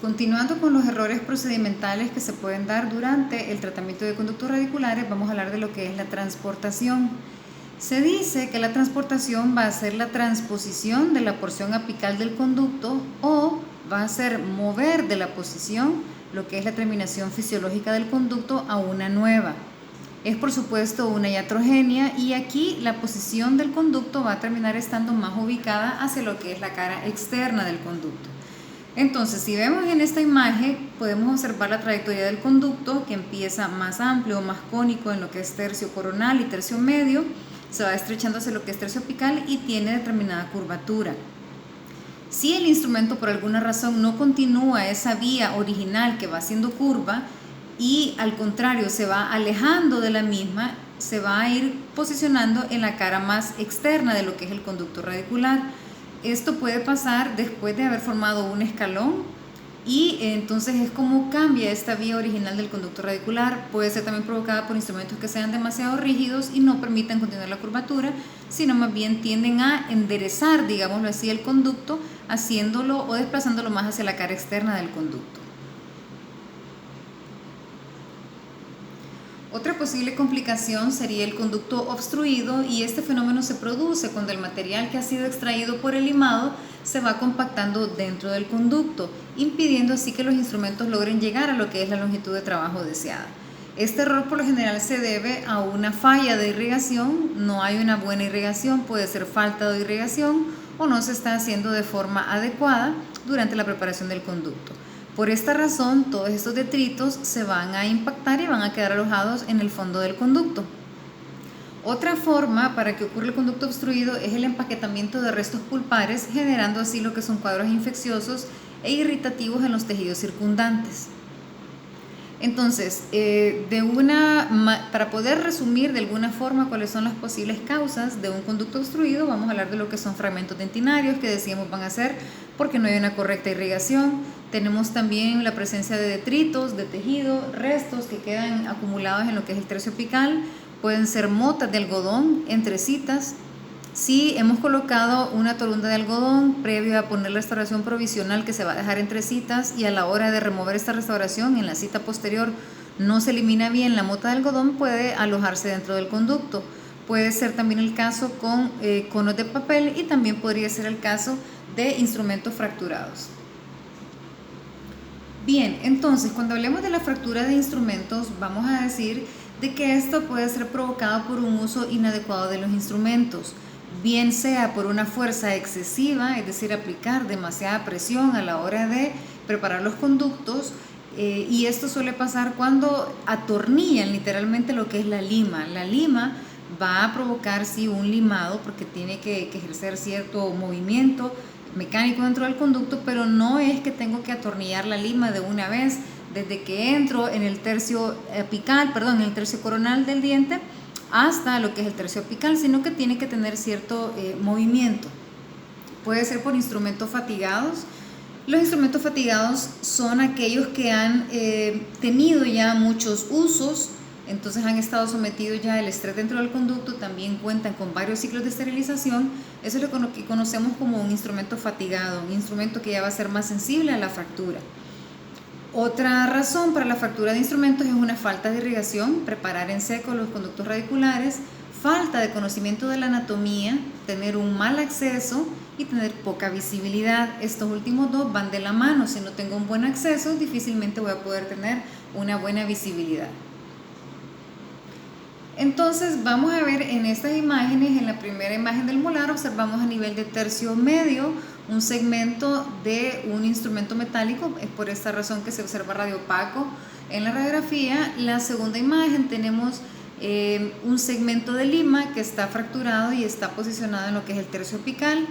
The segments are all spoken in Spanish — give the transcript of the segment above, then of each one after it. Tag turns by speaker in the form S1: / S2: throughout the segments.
S1: Continuando con los errores procedimentales que se pueden dar durante el tratamiento de conductos radiculares, vamos a hablar de lo que es la transportación. Se dice que la transportación va a ser la transposición de la porción apical del conducto o va a ser mover de la posición lo que es la terminación fisiológica del conducto a una nueva. Es por supuesto una iatrogenia y aquí la posición del conducto va a terminar estando más ubicada hacia lo que es la cara externa del conducto. Entonces, si vemos en esta imagen, podemos observar la trayectoria del conducto que empieza más amplio, más cónico en lo que es tercio coronal y tercio medio, se va estrechando hacia lo que es tercio apical y tiene determinada curvatura. Si el instrumento por alguna razón no continúa esa vía original que va haciendo curva y al contrario se va alejando de la misma, se va a ir posicionando en la cara más externa de lo que es el conducto radicular. Esto puede pasar después de haber formado un escalón y entonces es como cambia esta vía original del conducto radicular. Puede ser también provocada por instrumentos que sean demasiado rígidos y no permitan continuar la curvatura, sino más bien tienden a enderezar, digámoslo así, el conducto, haciéndolo o desplazándolo más hacia la cara externa del conducto. Otra posible complicación sería el conducto obstruido y este fenómeno se produce cuando el material que ha sido extraído por el limado se va compactando dentro del conducto, impidiendo así que los instrumentos logren llegar a lo que es la longitud de trabajo deseada. Este error por lo general se debe a una falla de irrigación, no hay una buena irrigación, puede ser falta de irrigación o no se está haciendo de forma adecuada durante la preparación del conducto. Por esta razón, todos estos detritos se van a impactar y van a quedar alojados en el fondo del conducto. Otra forma para que ocurra el conducto obstruido es el empaquetamiento de restos pulpares, generando así lo que son cuadros infecciosos e irritativos en los tejidos circundantes. Entonces, para poder resumir de alguna forma cuáles son las posibles causas de un conducto obstruido, vamos a hablar de lo que son fragmentos dentinarios, que decíamos van a ser porque no hay una correcta irrigación. Tenemos también la presencia de detritos, de tejido, restos que quedan acumulados en lo que es el tercio apical. Pueden ser motas de algodón, entrecitas. Si hemos colocado una torunda de algodón previo a poner la restauración provisional que se va a dejar entre citas y a la hora de remover esta restauración en la cita posterior no se elimina bien la mota de algodón, puede alojarse dentro del conducto. Puede ser también el caso con conos de papel y también podría ser el caso de instrumentos fracturados. Bien, entonces cuando hablemos de la fractura de instrumentos vamos a decir de que esto puede ser provocado por un uso inadecuado de los instrumentos, bien sea por una fuerza excesiva, es decir, aplicar demasiada presión a la hora de preparar los conductos, y esto suele pasar cuando atornillan literalmente lo que es la lima. La lima va a provocar sí un limado porque tiene que ejercer cierto movimiento mecánico dentro del conducto, pero no es que tengo que atornillar la lima de una vez desde que entro en el tercio apical, en el tercio coronal del diente hasta lo que es el tercio apical, sino que tiene que tener cierto movimiento. Puede ser por instrumentos fatigados. Los instrumentos fatigados son aquellos que han tenido ya muchos usos, entonces han estado sometidos ya al estrés dentro del conducto, también cuentan con varios ciclos de esterilización. Eso es lo que conocemos como un instrumento fatigado, un instrumento que ya va a ser más sensible a la fractura. Otra razón para la fractura de instrumentos es una falta de irrigación, preparar en seco los conductos radiculares, falta de conocimiento de la anatomía, tener un mal acceso y tener poca visibilidad. Estos últimos dos van de la mano. Si no tengo un buen acceso, difícilmente voy a poder tener una buena visibilidad. Entonces vamos a ver en estas imágenes, en la primera imagen del molar observamos a nivel de tercio medio un segmento de un instrumento metálico, es por esta razón que se observa radiopaco en la radiografía. La segunda imagen tenemos un segmento de lima que está fracturado y está posicionado en lo que es el tercio apical,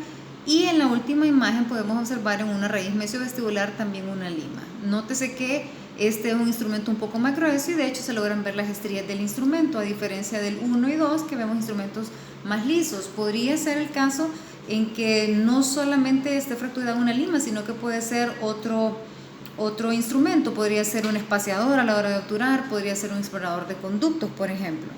S1: y en la última imagen podemos observar en una raíz mesiovestibular también una lima. Nótese que este es un instrumento un poco más grueso y de hecho se logran ver las estrías del instrumento, a diferencia del 1 y 2 que vemos instrumentos más lisos. Podría ser el caso en que no solamente esté fracturada una lima, sino que puede ser otro instrumento, podría ser un espaciador a la hora de obturar, podría ser un explorador de conductos, por ejemplo.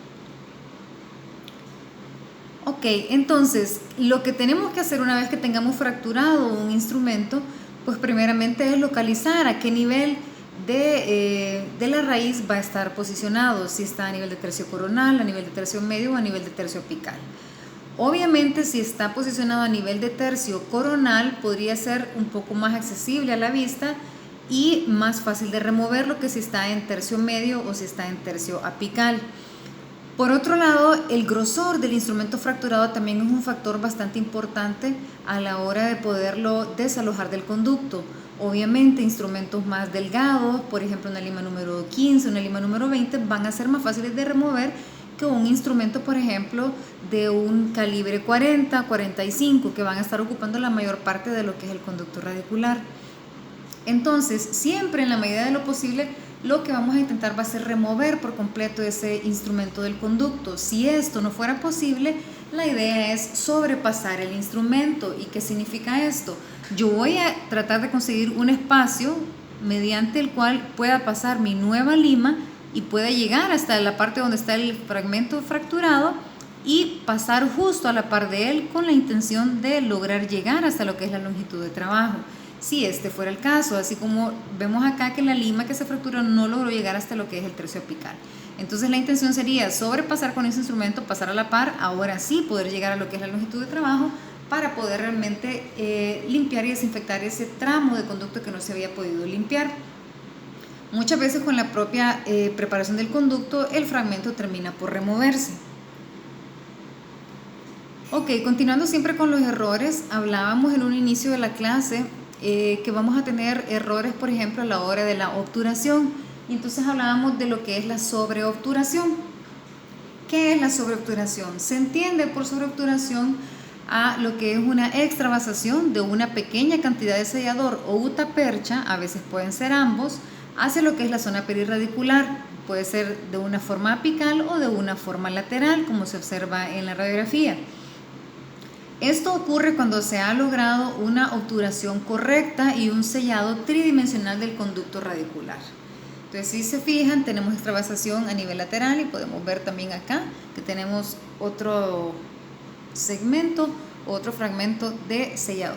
S1: Ok, entonces lo que tenemos que hacer una vez que tengamos fracturado un instrumento, Pues primeramente es localizar a qué nivel de la raíz va a estar posicionado, si está a nivel de tercio coronal, a nivel de tercio medio o a nivel de tercio apical. Obviamente si está posicionado a nivel de tercio coronal podría ser un poco más accesible a la vista y más fácil de removerlo que si está en tercio medio o si está en tercio apical. Por otro lado, el grosor del instrumento fracturado también es un factor bastante importante a la hora de poderlo desalojar del conducto. Obviamente, instrumentos más delgados, por ejemplo una lima número 15, una lima número 20, van a ser más fáciles de remover que un instrumento, por ejemplo, de un calibre 40, 45, que van a estar ocupando la mayor parte de lo que es el conducto radicular. Entonces, siempre en la medida de lo posible, lo que vamos a intentar va a ser remover por completo ese instrumento del conducto. Si esto no fuera posible, la idea es sobrepasar el instrumento. ¿Y qué significa esto? Yo voy a tratar de conseguir un espacio mediante el cual pueda pasar mi nueva lima y pueda llegar hasta la parte donde está el fragmento fracturado y pasar justo a la par de él con la intención de lograr llegar hasta lo que es la longitud de trabajo. Si este fuera el caso, así como vemos acá que la lima que se fracturó no logró llegar hasta lo que es el tercio apical. Entonces la intención sería sobrepasar con ese instrumento, pasar a la par, ahora sí poder llegar a lo que es la longitud de trabajo para poder realmente limpiar y desinfectar ese tramo de conducto que no se había podido limpiar. Muchas veces con la propia preparación del conducto el fragmento termina por removerse. Ok, continuando siempre con los errores, hablábamos en un inicio de la clase que vamos a tener errores, por ejemplo, a la hora de la obturación. Y entonces hablábamos de lo que es la sobreobturación. ¿Qué es la sobreobturación? Se entiende por sobreobturación a lo que es una extravasación de una pequeña cantidad de sellador o gutapercha, a veces pueden ser ambos, hacia lo que es la zona perirradicular. Puede ser de una forma apical o de una forma lateral, como se observa en la radiografía. Esto ocurre cuando se ha logrado una obturación correcta y un sellado tridimensional del conducto radicular. Entonces, si se fijan, tenemos extravasación a nivel lateral y podemos ver también acá que tenemos otro segmento, otro fragmento de sellador.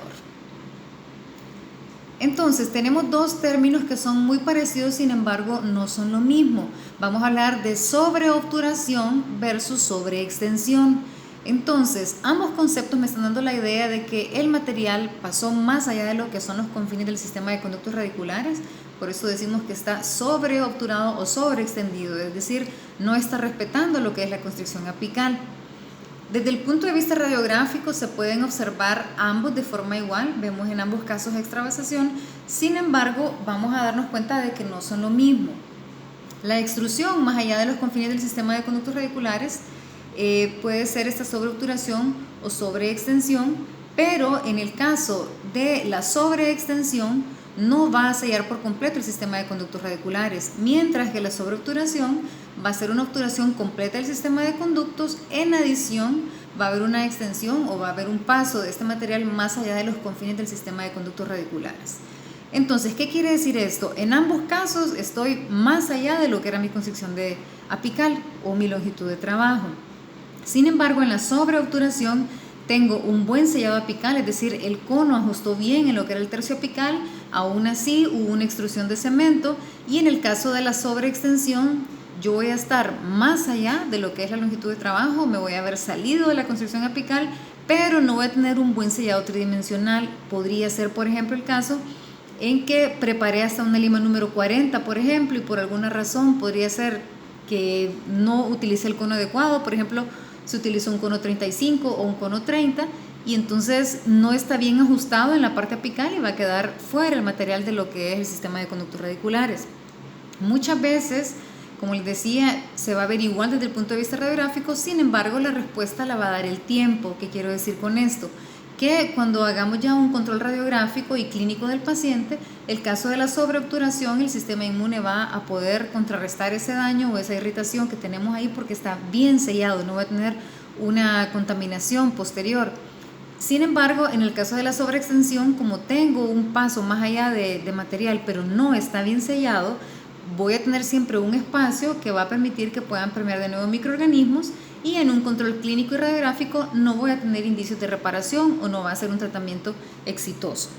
S1: Entonces, tenemos dos términos que son muy parecidos, sin embargo, no son lo mismo. Vamos a hablar de sobreobturación versus sobreextensión. Entonces, ambos conceptos me están dando la idea de que el material pasó más allá de lo que son los confines del sistema de conductos radiculares, por eso decimos que está sobreobturado o sobreextendido, es decir, no está respetando lo que es la constricción apical. Desde el punto de vista radiográfico se pueden observar ambos de forma igual, vemos en ambos casos extravasación, sin embargo, vamos a darnos cuenta de que no son lo mismo. La extrusión más allá de los confines del sistema de conductos radiculares puede ser esta sobreobturación o sobreextensión, pero en el caso de la sobreextensión no va a sellar por completo el sistema de conductos radiculares, mientras que la sobreobturación va a ser una obturación completa del sistema de conductos. En adición va a haber una extensión o va a haber un paso de este material más allá de los confines del sistema de conductos radiculares. Entonces, ¿qué quiere decir esto? En ambos casos estoy más allá de lo que era mi constricción apical o mi longitud de trabajo. Sin embargo, en la sobreobturación tengo un buen sellado apical, es decir, el cono ajustó bien en lo que era el tercio apical, aún así hubo una extrusión de cemento, y en el caso de la sobreextensión yo voy a estar más allá de lo que es la longitud de trabajo, me voy a haber salido de la constricción apical, pero no voy a tener un buen sellado tridimensional. Podría ser, por ejemplo, el caso en que preparé hasta una lima número 40, por ejemplo, y por alguna razón podría ser que no utilicé el cono adecuado, por ejemplo, se utilizó un cono 35 o un cono 30 y entonces no está bien ajustado en la parte apical y va a quedar fuera el material de lo que es el sistema de conductos radiculares. Muchas veces, como les decía, se va a ver igual desde el punto de vista radiográfico, sin embargo la respuesta la va a dar el tiempo. ¿Qué quiero decir con esto? Que cuando hagamos ya un control radiográfico y clínico del paciente, el caso de la sobreobturación, el sistema inmune va a poder contrarrestar ese daño o esa irritación que tenemos ahí porque está bien sellado, no va a tener una contaminación posterior. Sin embargo, en el caso de la sobreextensión, como tengo un paso más allá de material, pero no está bien sellado, voy a tener siempre un espacio que va a permitir que puedan permear de nuevo microorganismos, y en un control clínico y radiográfico no voy a tener indicios de reparación o no va a ser un tratamiento exitoso.